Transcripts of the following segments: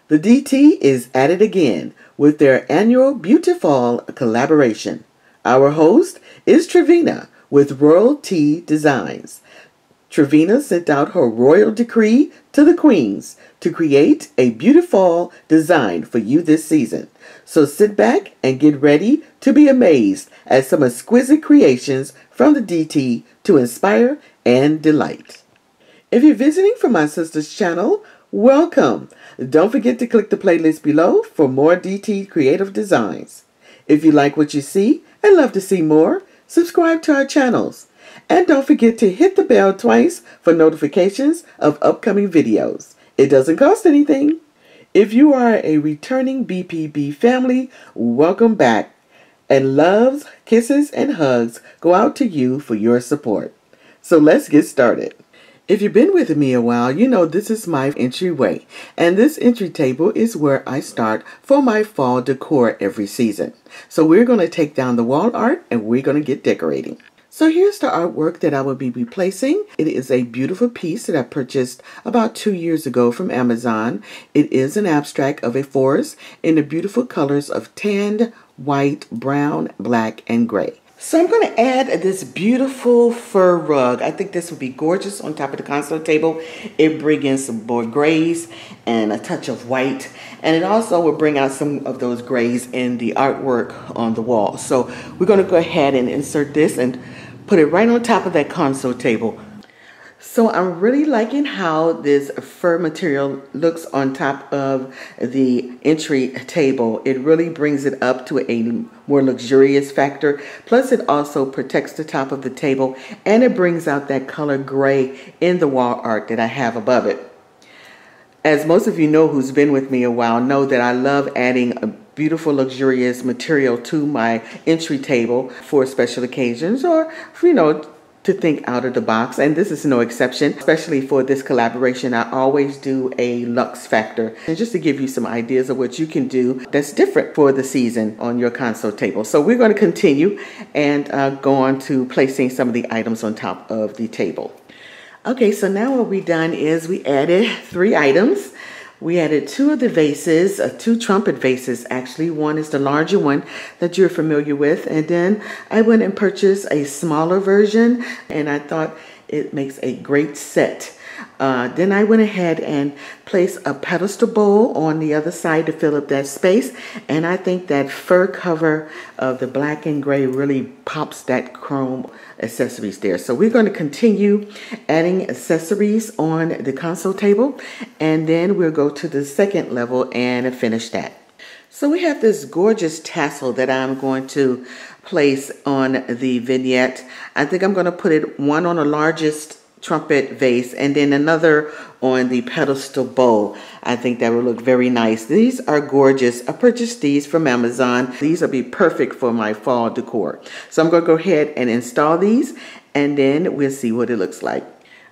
The DT is at it again with their annual Beauti-Fall collaboration. Our host is Travina with Royal Tea Designs. Travina sent out her royal decree to the queens to create a Beauti-Fall design for you this season. So sit back and get ready to be amazed at some exquisite creations from the DT to inspire and delight. If you're visiting from my sister's channel, welcome. Don't forget to click the playlist below for more DT creative designs. If you like what you see and love to see more, subscribe to our channels. And don't forget to hit the bell twice for notifications of upcoming videos. It doesn't cost anything. If you are a returning BPB family, welcome back. And loves, kisses, and hugs go out to you for your support. So let's get started. If you've been with me a while, you know this is my entryway. And this entry table is where I start for my fall decor every season. So we're going to take down the wall art and we're going to get decorating. So here's the artwork that I will be replacing. It is a beautiful piece that I purchased about 2 years ago from Amazon. It is an abstract of a forest in the beautiful colors of tanned, white, brown, black, and gray. So I'm going to add this beautiful fur rug. I think this would be gorgeous on top of the console table. It brings in some more grays and a touch of white. And it also will bring out some of those grays in the artwork on the wall. So we're going to go ahead and insert this and put it right on top of that console table. So I'm really liking how this fur material looks on top of the entry table. It really brings it up to a more luxurious factor. Plus it also protects the top of the table and it brings out that color gray in the wall art that I have above it. As most of you know who's been with me a while know that I love adding a beautiful luxurious material to my entry table for special occasions or, you know, to think out of the box, and this is no exception. Especially for this collaboration, I always do a luxe factor, and just to give you some ideas of what you can do that's different for the season on your console table. So we're going to continue and go on to placing some of the items on top of the table. Okay, so now what we've done is we added 3 items. We added 2 of the vases, 2 trumpet vases actually. One is the larger one that you're familiar with. And then I went and purchased a smaller version and I thought it makes a great set. Then I went ahead and placed a pedestal bowl on the other side to fill up that space. And I think that fur cover of the black and gray really pops that chrome accessories there. So we're going to continue adding accessories on the console table. And then we'll go to the second level and finish that. So we have this gorgeous tassel that I'm going to place on the vignette. I think I'm going to put it one on the largest trumpet vase and then another on the pedestal bowl. I think that will look very nice. These are gorgeous. I purchased these from Amazon. These will be perfect for my fall decor. So I'm going to go ahead and install these and then we'll see what it looks like.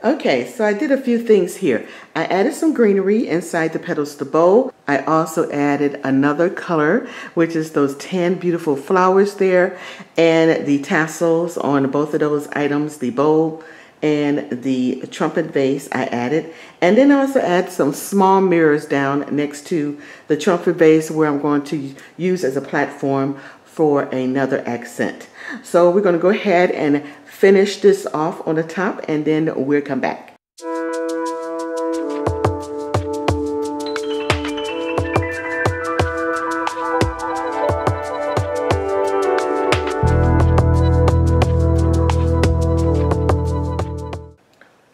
Okay, so I did a few things here. I added some greenery inside the pedestal bowl. I also added another color, which is those 10 beautiful flowers there, and the tassels on both of those items, the bowl and the trumpet vase I added. And then I also add some small mirrors down next to the trumpet vase where I'm going to use as a platform for another accent. So we're going to go ahead and finish this off on the top and then we'll come back.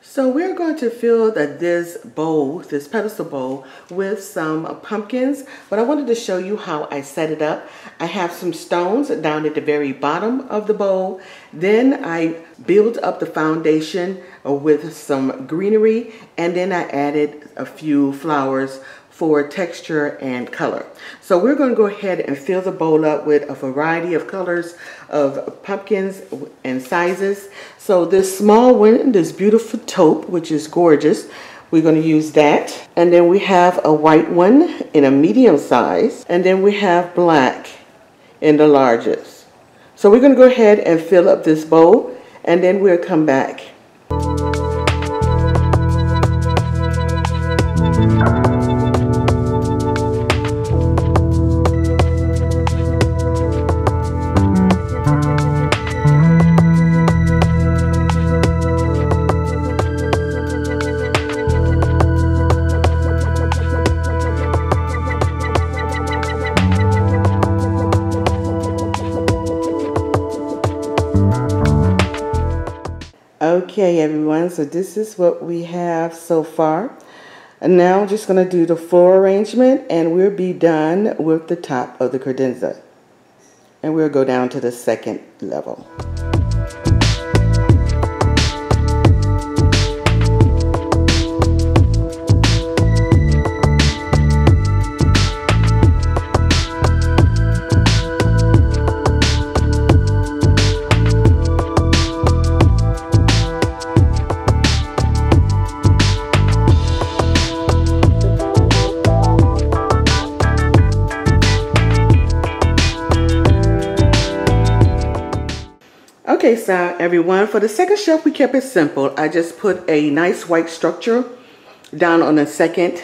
So we're going to fill this bowl, this pedestal bowl, with some pumpkins, but I wanted to show you how I set it up. I have some stones down at the very bottom of the bowl. Then I built up the foundation with some greenery, and then I added a few flowers for texture and color. So we're going to go ahead and fill the bowl up with a variety of colors of pumpkins and sizes. So this small one, this beautiful taupe, which is gorgeous, we're going to use that. And then we have a white one in a medium size. And then we have black in the largest. So we're going to go ahead and fill up this bowl and then we'll come back. Okay, everyone, so this is what we have so far. And now I'm just going to do the floor arrangement, and we'll be done with the top of the credenza. And we'll go down to the second level. Okay, so everyone, for the second shelf, we kept it simple. I just put a nice white structure down on the second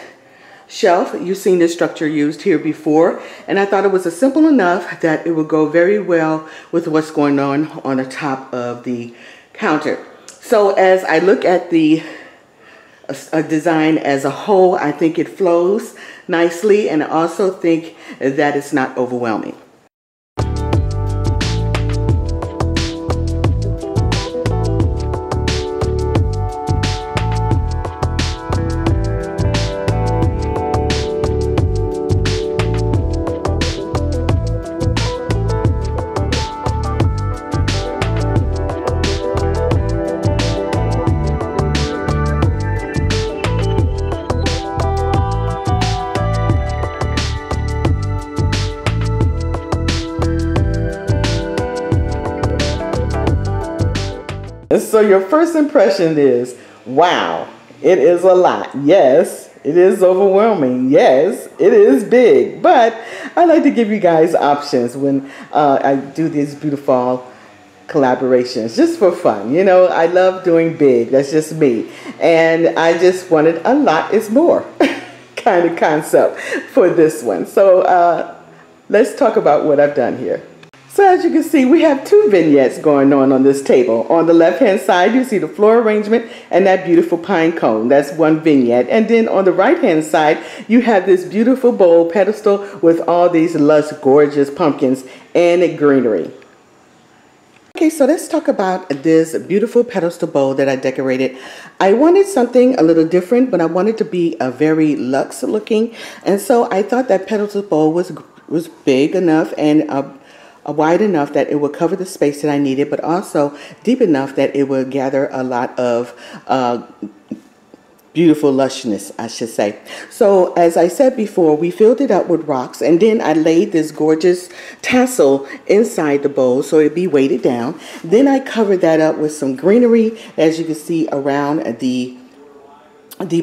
shelf. You've seen this structure used here before, and I thought it was simple enough that it would go very well with what's going on the top of the counter. So as I look at the design as a whole, I think it flows nicely, and I also think that it's not overwhelming. So your first impression is, wow, it is a lot. Yes, it is overwhelming. Yes, it is big. But I like to give you guys options when I do these Beauti-Fall collaborations, just for fun. You know, I love doing big. That's just me. And I just wanted a lot is more kind of concept for this one. So let's talk about what I've done here. So as you can see, we have two vignettes going on this table. On the left-hand side, you see the floor arrangement and that beautiful pine cone. That's one vignette. And then on the right-hand side, you have this beautiful bowl pedestal with all these lush, gorgeous pumpkins and greenery. Okay, so let's talk about this beautiful pedestal bowl that I decorated. I wanted something a little different, but I wanted to be a very luxe looking. And so I thought that pedestal bowl was big enough and wide enough that it would cover the space that I needed, but also deep enough that it would gather a lot of beautiful lushness, I should say. So as I said before, we filled it up with rocks, and then I laid this gorgeous tassel inside the bowl so it'd be weighted down. Then I covered that up with some greenery, as you can see around the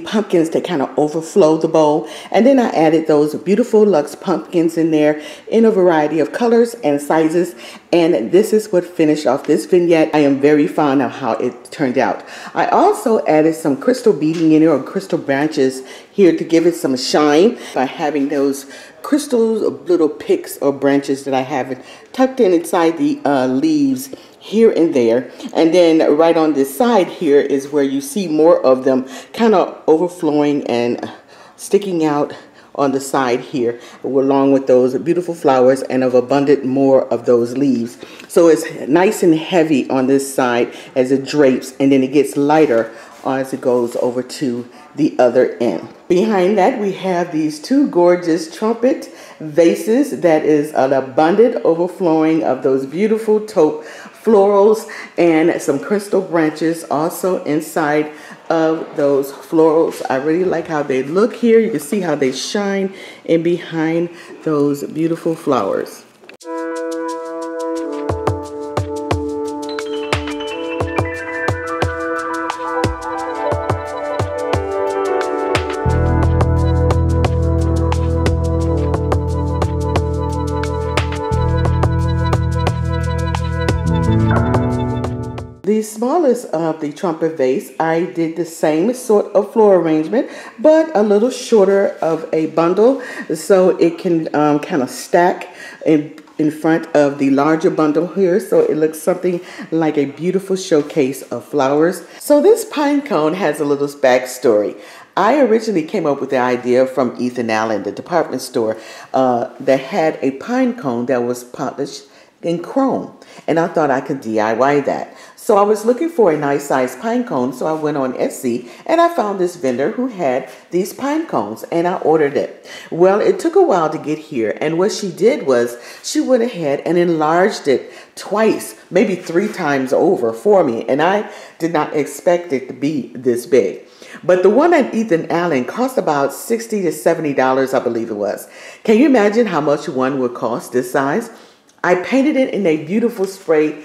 pumpkins that kind of overflow the bowl. And then I added those beautiful luxe pumpkins in there in a variety of colors and sizes. And this is what finished off this vignette. I am very fond of how it turned out. I also added some crystal beading in it, or crystal branches here, to give it some shine by having those crystal little picks or branches that I have tucked in inside the leaves here and there. And then right on this side here is where you see more of them kind of overflowing and sticking out on the side here, along with those beautiful flowers and of abundant more of those leaves. So it's nice and heavy on this side as it drapes, and then it gets lighter as it goes over to the other end. Behind that, we have these two gorgeous trumpet vases that is an abundant overflowing of those beautiful taupe florals and some crystal branches also inside of those florals. I really like how they look here. You can see how they shine in behind those beautiful flowers. The smallest of the trumpet vase, I did the same sort of floor arrangement, but a little shorter of a bundle, so it can kind of stack in front of the larger bundle here, so it looks something like a beautiful showcase of flowers. So this pine cone has a little backstory. I originally came up with the idea from Ethan Allen, the department store, that had a pine cone that was polished in chrome, and I thought I could DIY that. So I was looking for a nice size pine cone, so I went on Etsy and I found this vendor who had these pine cones, and I ordered it. Well, it took a while to get here, and what she did was she went ahead and enlarged it twice, maybe 3 times over for me, and I did not expect it to be this big. But the one at Ethan Allen cost about $60 to $70, I believe it was. Can you imagine how much one would cost this size? I painted it in a beautiful spray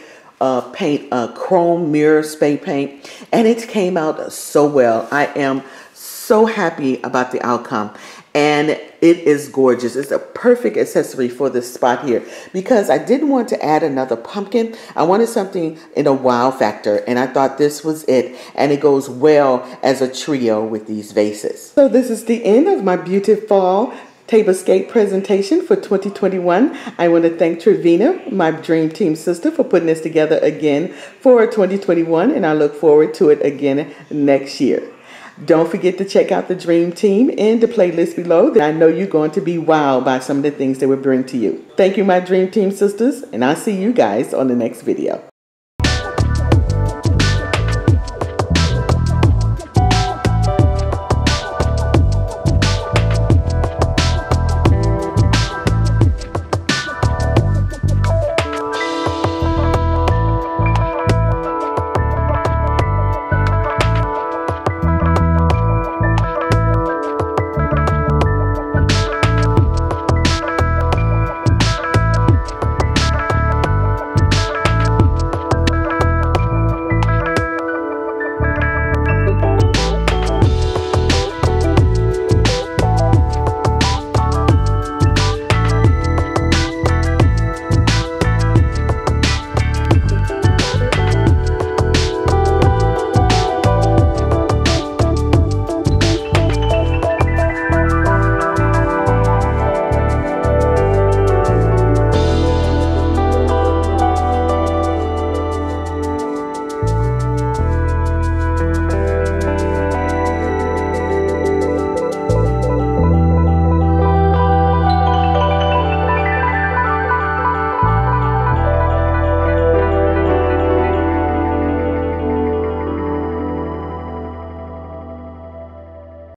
paint, chrome mirror spray paint, and it came out so well. I am so happy about the outcome, and it is gorgeous. It's a perfect accessory for this spot here because I didn't want to add another pumpkin. I wanted something in a wow factor, and I thought this was it, and it goes well as a trio with these vases. So this is the end of my Beauti-Fall Tablescape presentation for 2021. I want to thank Travina, my Dream Team sister, for putting this together again for 2021, and I look forward to it again next year. Don't forget to check out the Dream Team in the playlist below. I know you're going to be wowed by some of the things they will bring to you. Thank you, my Dream Team sisters, and I'll see you guys on the next video.